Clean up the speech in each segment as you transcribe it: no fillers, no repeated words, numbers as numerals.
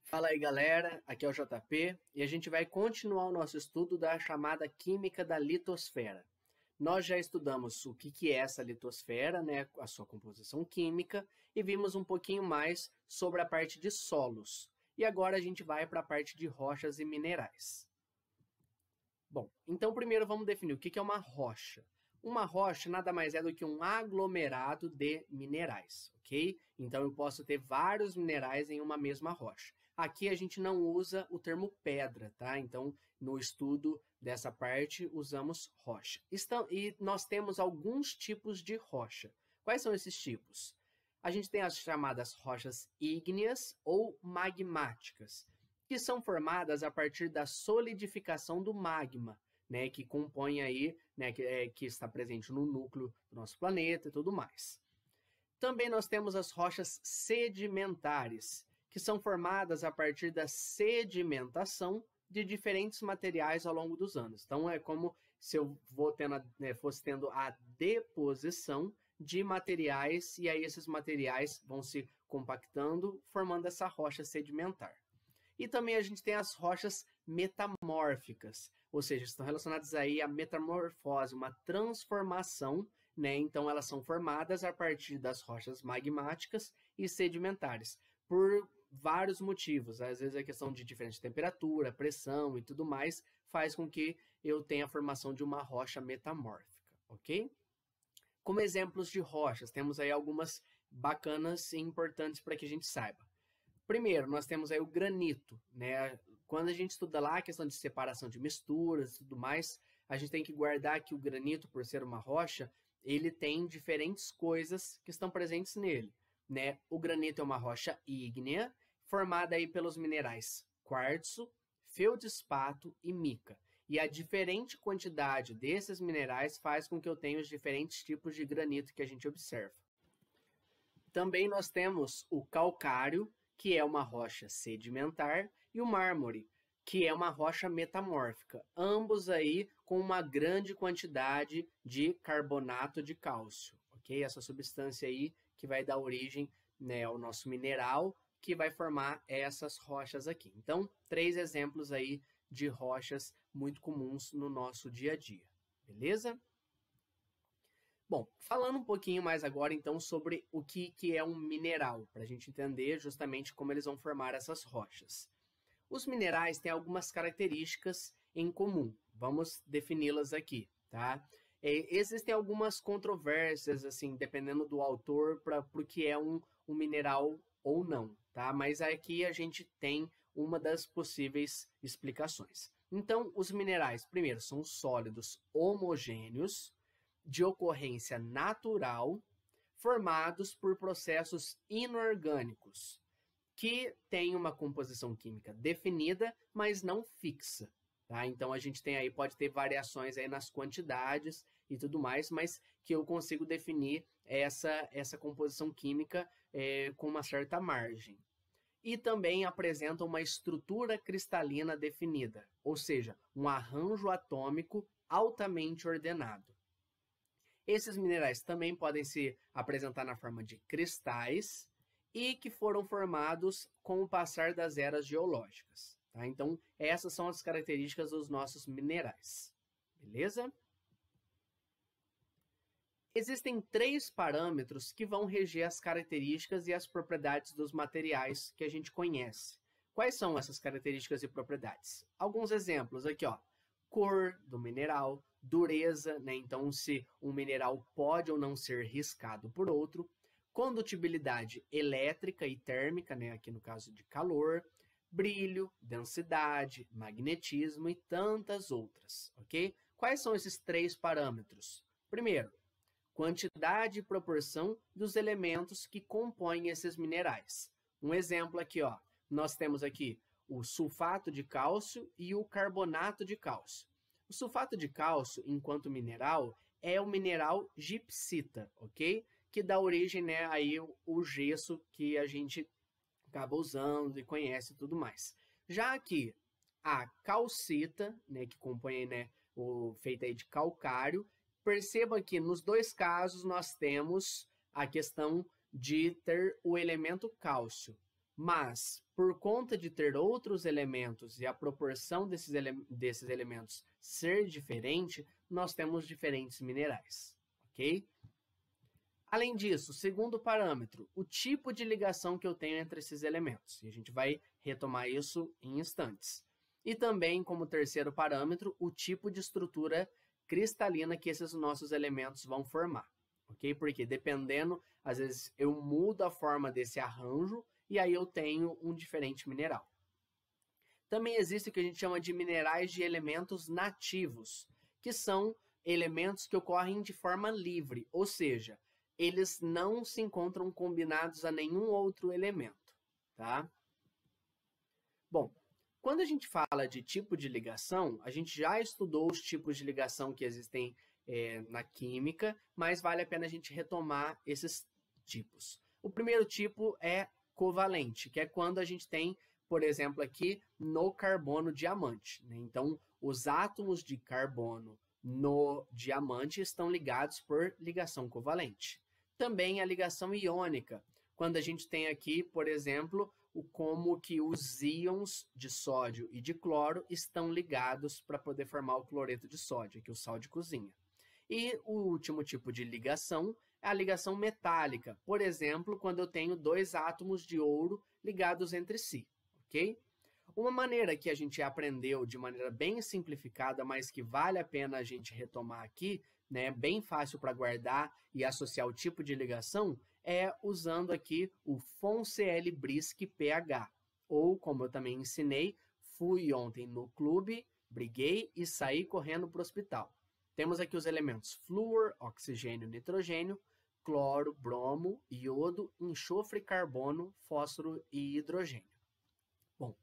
Fala aí, galera, aqui é o JP e a gente vai continuar o nosso estudo da chamada química da litosfera. Nós já estudamos o que é essa litosfera, né, a sua composição química, e vimos um pouquinho mais sobre a parte de solos. E agora a gente vai para a parte de rochas e minerais. Bom, então primeiro vamos definir o que é uma rocha. Uma rocha nada mais é do que um aglomerado de minerais, ok? Então eu posso ter vários minerais em uma mesma rocha. Aqui a gente não usa o termo pedra, tá? Então, no estudo dessa parte, usamos rocha. E nós temos alguns tipos de rocha. Quais são esses tipos? A gente tem as chamadas rochas ígneas ou magmáticas, que são formadas a partir da solidificação do magma, né, que compõe aí, né, que está presente no núcleo do nosso planeta e tudo mais. Também nós temos as rochas sedimentares, que são formadas a partir da sedimentação de diferentes materiais ao longo dos anos. Então, é como se eu fosse tendo a deposição de materiais, e aí esses materiais vão se compactando, formando essa rocha sedimentar. E também a gente tem as rochas metamórficas, ou seja, estão relacionadas aí à metamorfose, uma transformação, né? Então elas são formadas a partir das rochas magmáticas e sedimentares, por vários motivos. Às vezes a questão de diferente temperatura, pressão e tudo mais faz com que eu tenha a formação de uma rocha metamórfica, ok? Como exemplos de rochas, temos aí algumas bacanas e importantes para que a gente saiba. Primeiro, nós temos aí o granito, né? Quando a gente estuda lá a questão de separação de misturas e tudo mais, a gente tem que guardar que o granito, por ser uma rocha, ele tem diferentes coisas que estão presentes nele, né? O granito é uma rocha ígnea, formada aí pelos minerais quartzo, feldspato e mica. E a diferente quantidade desses minerais faz com que eu tenha os diferentes tipos de granito que a gente observa. Também nós temos o calcário, que é uma rocha sedimentar, e o mármore, que é uma rocha metamórfica, ambos aí com uma grande quantidade de carbonato de cálcio, ok? Essa substância aí que vai dar origem, né, ao nosso mineral, que vai formar essas rochas aqui. Então, 3 exemplos aí de rochas muito comuns no nosso dia a dia, beleza? Bom, falando um pouquinho mais agora, então, sobre o que é um mineral, para a gente entender justamente como eles vão formar essas rochas. Os minerais têm algumas características em comum. Vamos defini-las aqui, tá? Existem algumas controvérsias, assim, dependendo do autor, para o que é um mineral ou não, tá? Mas aqui a gente tem uma das possíveis explicações. Então, os minerais, primeiro, são sólidos homogêneos, de ocorrência natural, formados por processos inorgânicos, que têm uma composição química definida, mas não fixa. Tá? Então, a gente tem aí, pode ter variações aí nas quantidades e tudo mais, mas que eu consigo definir essa composição química com uma certa margem. E também apresentam uma estrutura cristalina definida, ou seja, um arranjo atômico altamente ordenado. Esses minerais também podem se apresentar na forma de cristais e que foram formados com o passar das eras geológicas. Tá? Então, essas são as características dos nossos minerais. Beleza? Existem 3 parâmetros que vão reger as características e as propriedades dos materiais que a gente conhece. Quais são essas características e propriedades? Alguns exemplos aqui, ó. Cor do mineral, dureza, né? Então, se um mineral pode ou não ser riscado por outro, condutibilidade elétrica e térmica, né? Aqui no caso de calor, brilho, densidade, magnetismo e tantas outras, ok? Quais são esses 3 parâmetros? Primeiro, quantidade e proporção dos elementos que compõem esses minerais. Um exemplo aqui, ó, nós temos aqui o sulfato de cálcio e o carbonato de cálcio. O sulfato de cálcio, enquanto mineral, é o mineral gipsita, ok? Que dá origem, né, aí o gesso que a gente acaba usando e conhece e tudo mais. Já aqui, a calcita, né, que compõe, né, feita aí de calcário, perceba que nos 2 casos nós temos a questão de ter o elemento cálcio. Mas, por conta de ter outros elementos e a proporção desses elementos ser diferente, nós temos diferentes minerais, ok? Além disso, segundo parâmetro, o tipo de ligação que eu tenho entre esses elementos. E a gente vai retomar isso em instantes. E também, como terceiro parâmetro, o tipo de estrutura cristalina que esses nossos elementos vão formar, ok? Porque dependendo, às vezes eu mudo a forma desse arranjo e aí eu tenho um diferente mineral. Também existe o que a gente chama de minerais de elementos nativos, que são elementos que ocorrem de forma livre, ou seja, eles não se encontram combinados a nenhum outro elemento, tá? Bom, quando a gente fala de tipo de ligação, a gente já estudou os tipos de ligação que existem na química, mas vale a pena a gente retomar esses tipos. O primeiro tipo é covalente, que é quando a gente tem, por exemplo, aqui no carbono diamante, né? Então, os átomos de carbono no diamante estão ligados por ligação covalente. Também a ligação iônica, quando a gente tem aqui, por exemplo, como que os íons de sódio e de cloro estão ligados para poder formar o cloreto de sódio, que é o sal de cozinha. E o último tipo de ligação é a ligação metálica, por exemplo, quando eu tenho dois átomos de ouro ligados entre si, ok? Uma maneira que a gente aprendeu de maneira bem simplificada, mas que vale a pena a gente retomar aqui, né, bem fácil para guardar e associar o tipo de ligação, é usando aqui o FONCL-BRISC pH, ou como eu também ensinei, fui ontem no clube, briguei e saí correndo para o hospital. Temos aqui os elementos flúor, oxigênio, nitrogênio, cloro, bromo, iodo, enxofre, carbono, fósforo e hidrogênio. Bom,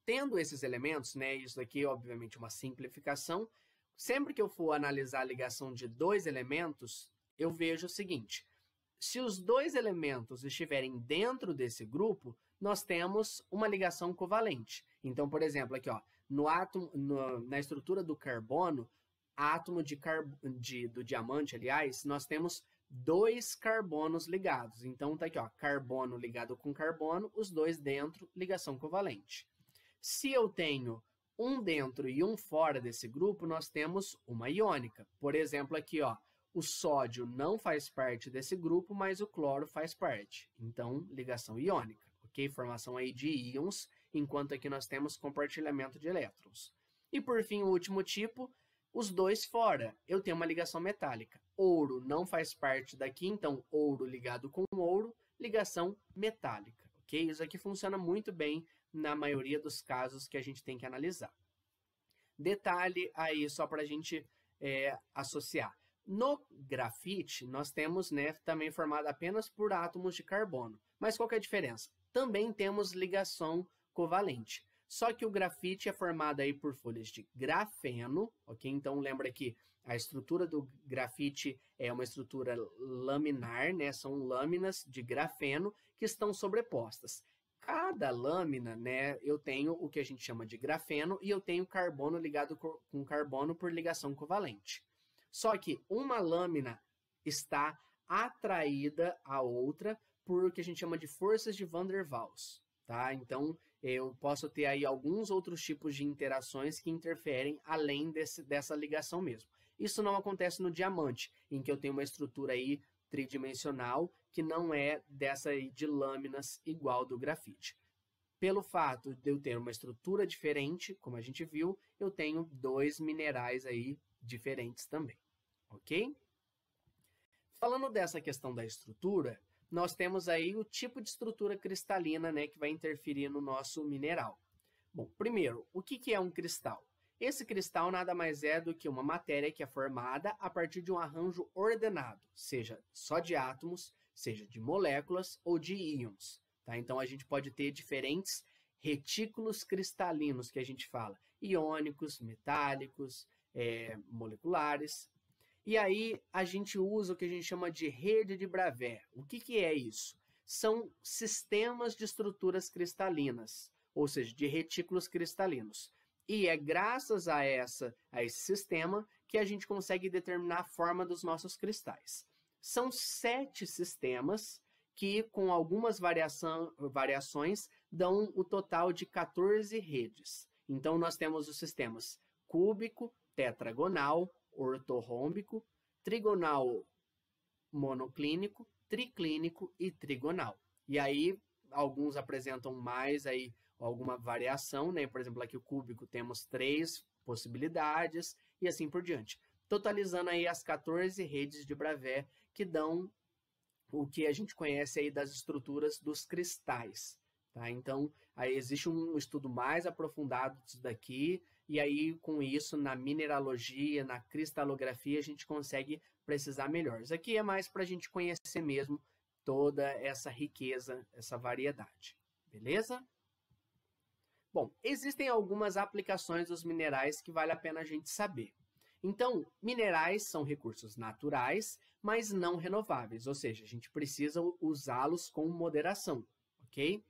tendo esses elementos, né, isso aqui é obviamente uma simplificação, sempre que eu for analisar a ligação de dois elementos, eu vejo o seguinte: se os dois elementos estiverem dentro desse grupo, nós temos uma ligação covalente. Então, por exemplo, aqui ó, na estrutura do carbono, átomo do diamante, aliás, nós temos dois carbonos ligados. Então, tá aqui, ó, carbono ligado com carbono, os dois dentro, ligação covalente. Se eu tenho um dentro e um fora desse grupo, nós temos uma iônica. Por exemplo, aqui, ó, o sódio não faz parte desse grupo, mas o cloro faz parte. Então, ligação iônica, ok? Formação aí de íons, enquanto aqui nós temos compartilhamento de elétrons. E por fim, o último tipo, os dois fora, eu tenho uma ligação metálica. Ouro não faz parte daqui, então ouro ligado com ouro, ligação metálica, ok? Isso aqui funciona muito bem na maioria dos casos que a gente tem que analisar. Detalhe aí só para a gente associar. No grafite, nós temos, né, também formado apenas por átomos de carbono. Mas qual que é a diferença? Também temos ligação covalente. Só que o grafite é formado aí por folhas de grafeno, ok? Então, lembra que a estrutura do grafite é uma estrutura laminar, né? São lâminas de grafeno que estão sobrepostas. Cada lâmina, né, eu tenho o que a gente chama de grafeno e eu tenho carbono ligado com carbono por ligação covalente. Só que uma lâmina está atraída à outra por o que a gente chama de forças de Van der Waals, tá? Então, eu posso ter aí alguns outros tipos de interações que interferem além dessa ligação mesmo. Isso não acontece no diamante, em que eu tenho uma estrutura aí tridimensional que não é dessa aí de lâminas igual do grafite. Pelo fato de eu ter uma estrutura diferente, como a gente viu, eu tenho dois minerais aí diferentes também, ok? Falando dessa questão da estrutura, nós temos aí o tipo de estrutura cristalina, né, que vai interferir no nosso mineral. Bom, primeiro, o que é um cristal? Esse cristal nada mais é do que uma matéria que é formada a partir de um arranjo ordenado, seja só de átomos, seja de moléculas ou de íons, tá? Então, a gente pode ter diferentes retículos cristalinos, que a gente fala, iônicos, metálicos, moleculares. E aí, a gente usa o que a gente chama de rede de Bravais. O que é isso? São sistemas de estruturas cristalinas, ou seja, de retículos cristalinos. E é graças a esse sistema que a gente consegue determinar a forma dos nossos cristais. São 7 sistemas que, com algumas variações, dão o total de 14 redes. Então, nós temos os sistemas cúbico, tetragonal, ortorrômbico, trigonal monoclínico, triclínico e trigonal. E aí, alguns apresentam mais aí alguma variação, né? Por exemplo, aqui o cúbico temos 3 possibilidades e assim por diante. Totalizando aí as 14 redes de Bravais que dão o que a gente conhece aí das estruturas dos cristais, tá? Então, aí existe um estudo mais aprofundado disso daqui, e aí com isso, na mineralogia, na cristalografia, a gente consegue precisar melhor. Isso aqui é mais para a gente conhecer mesmo toda essa riqueza, essa variedade, beleza? Bom, existem algumas aplicações dos minerais que vale a pena a gente saber. Então, minerais são recursos naturais, mas não renováveis, ou seja, a gente precisa usá-los com moderação, ok?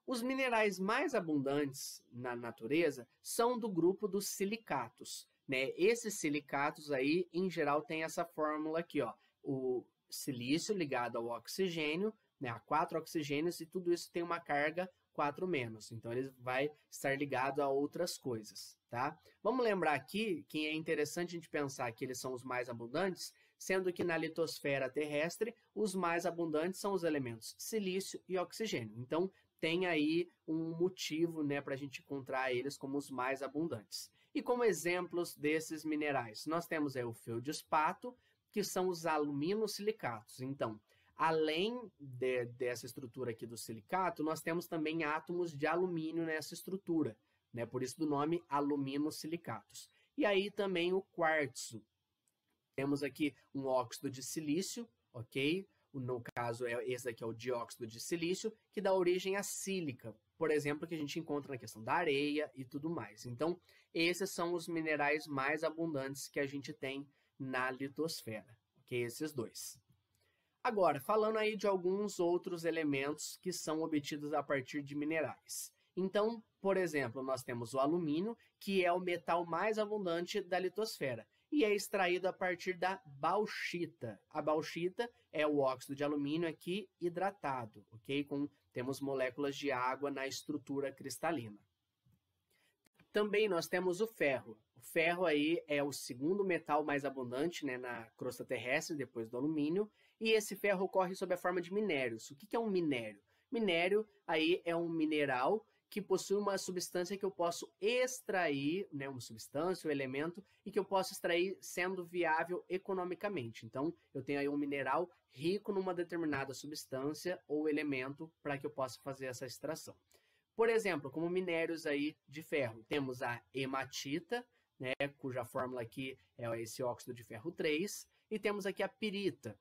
Os minerais mais abundantes na natureza são do grupo dos silicatos, né? Esses silicatos aí, em geral, tem essa fórmula aqui, ó, o silício ligado ao oxigênio, né, a 4 oxigênios, e tudo isso tem uma carga 4-, então ele vai estar ligado a outras coisas, tá? Vamos lembrar aqui que é interessante a gente pensar que eles são os mais abundantes, sendo que na litosfera terrestre, os mais abundantes são os elementos silício e oxigênio. Então, tem aí um motivo, né, para a gente encontrar eles como os mais abundantes. E como exemplos desses minerais, nós temos aí o feldespato, que são os aluminosilicatos. Então, além dessa estrutura aqui do silicato, nós temos também átomos de alumínio nessa estrutura, né? Por isso do nome aluminosilicatos. E aí também o quartzo. Temos aqui um óxido de silício, ok? No caso, esse aqui é o dióxido de silício, que dá origem à sílica, por exemplo, que a gente encontra na questão da areia e tudo mais. Então, esses são os minerais mais abundantes que a gente tem na litosfera, ok? Esses dois. Agora, falando aí de alguns outros elementos que são obtidos a partir de minerais. Então, por exemplo, nós temos o alumínio, que é o metal mais abundante da litosfera, e é extraído a partir da bauxita. A bauxita é o óxido de alumínio aqui hidratado, ok? Temos moléculas de água na estrutura cristalina. Também nós temos o ferro. O ferro aí é o segundo metal mais abundante, né, na crosta terrestre, depois do alumínio, e esse ferro ocorre sob a forma de minérios. O que é um minério? Minério aí é um mineral que possui uma substância que eu posso extrair, né, uma substância, um elemento, e que eu posso extrair sendo viável economicamente. Então, eu tenho aí um mineral rico numa determinada substância ou elemento para que eu possa fazer essa extração. Por exemplo, como minérios aí de ferro, temos a hematita, né, cuja fórmula aqui é esse óxido de ferro 3, e temos aqui a pirita,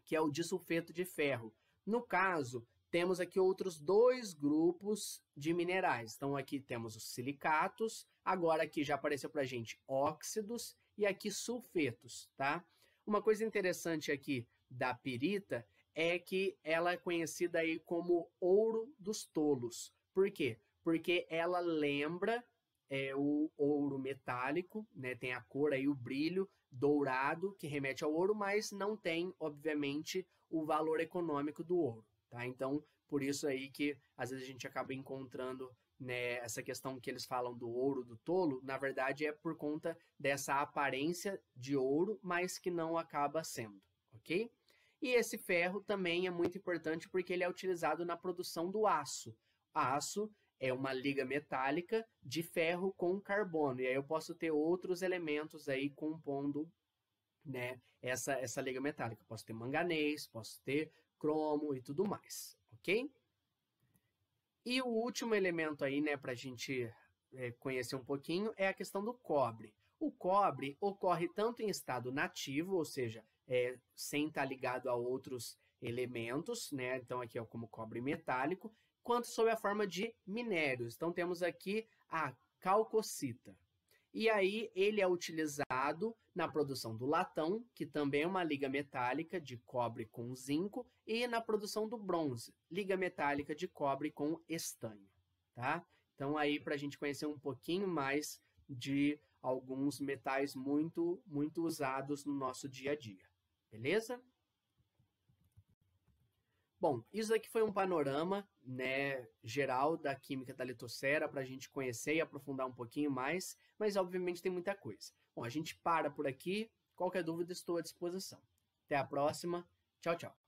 que é o disulfeto de ferro. No caso, temos aqui outros 2 grupos de minerais. Então, aqui temos os silicatos, agora aqui já apareceu para a gente óxidos e aqui sulfetos, tá? Uma coisa interessante aqui da pirita é que ela é conhecida aí como ouro dos tolos. Por quê? Porque ela lembra o ouro metálico, né? Tem a cor aí, o brilho dourado, que remete ao ouro, mas não tem, obviamente, o valor econômico do ouro. Tá? Então, por isso aí que às vezes a gente acaba encontrando, né, essa questão que eles falam do ouro do tolo, na verdade é por conta dessa aparência de ouro, mas que não acaba sendo, ok? E esse ferro também é muito importante porque ele é utilizado na produção do aço. Aço é uma liga metálica de ferro com carbono, e aí eu posso ter outros elementos aí compondo, né, essa liga metálica. Posso ter manganês, posso ter cromo e tudo mais, ok? E o último elemento aí, né, para a gente conhecer um pouquinho, é a questão do cobre. O cobre ocorre tanto em estado nativo, ou seja, sem estar ligado a outros elementos, né? Então aqui é como cobre metálico, quanto sob a forma de minérios. Então temos aqui a calcocita. E aí ele é utilizado na produção do latão, que também é uma liga metálica de cobre com zinco, e na produção do bronze, liga metálica de cobre com estanho, tá? Então aí para a gente conhecer um pouquinho mais de alguns metais muito usados no nosso dia a dia, beleza? Bom, isso aqui foi um panorama, né, geral da química da litosfera para a gente conhecer e aprofundar um pouquinho mais, mas obviamente tem muita coisa. Bom, a gente para por aqui. Qualquer dúvida, estou à disposição. Até a próxima. Tchau, tchau.